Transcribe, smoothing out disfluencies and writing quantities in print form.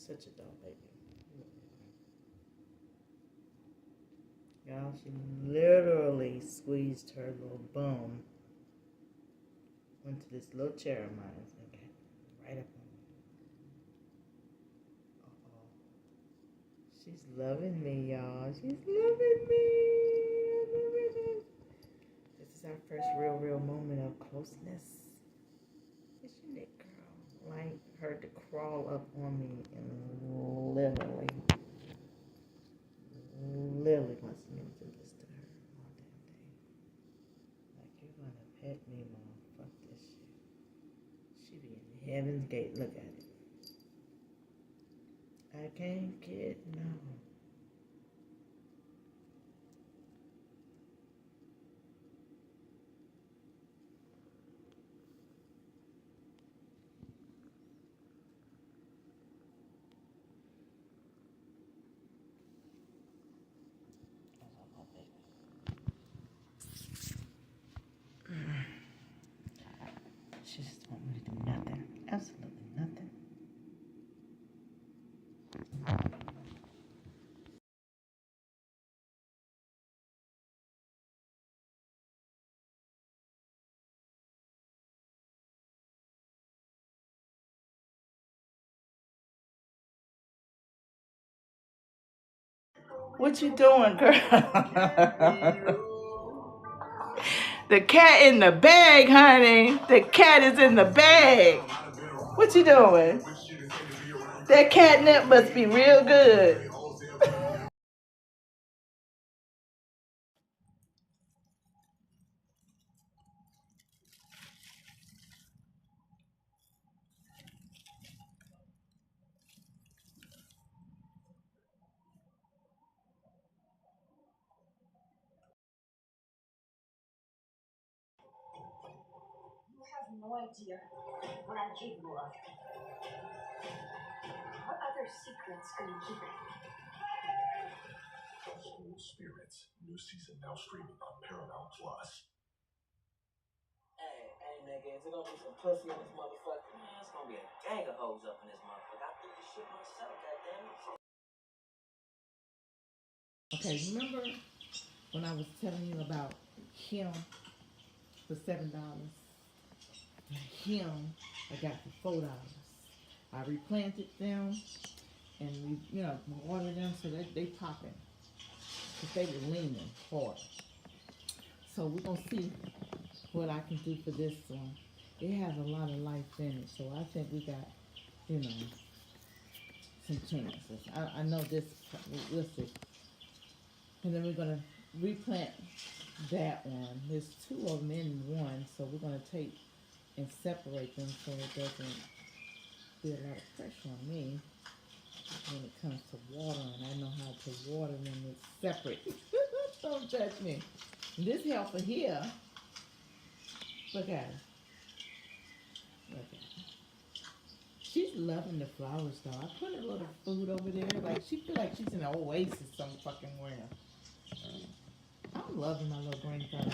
Such a dope baby. Y'all, she literally squeezed her little bum onto this little chair of mine. Okay, right up on me. Uh-oh. She's loving me, y'all. She's loving me. This is our first real moment of closeness. Isn't it, girl? Like her to crawl up on me and literally wants me to do this to her all damn day. Like, you're gonna pet me, mom. Fuck this shit. She be in heaven's gate. Look at it. I can't get no. She just want me to do nothing. Absolutely nothing. What you doing, girl? The cat in the bag, honey. The cat is in the bag. What you doing? That catnip must be real good. You have no idea what I'm capable of. What other secrets are you keeping? School Spirits, new season now streaming on Paramount Plus. Hey, nigga, is it gonna be some pussy in this motherfucker? Man, it's gonna be a gang of hoes up in this motherfucker. I threw this shit myself, goddammit. Okay, remember when I was telling you about him for $7? Him I got for $4. I replanted them and we, watered them so they popping. Cause they were leaning hard. So we're gonna see what I can do for this one. It has a lot of life in it, so I think we got, some chances. I know this. We'll see. And then we're gonna replant that one. There's two of them in one, so we're gonna take and separate them so it doesn't be a lot of pressure on me when it comes to watering. I know how to water them. It's separate. Don't judge me. This helper here. Look at her. Look at her. She's loving the flowers though. I put a little food over there. Like she feel like she's in an oasis some fucking where. I'm loving my little green thumb.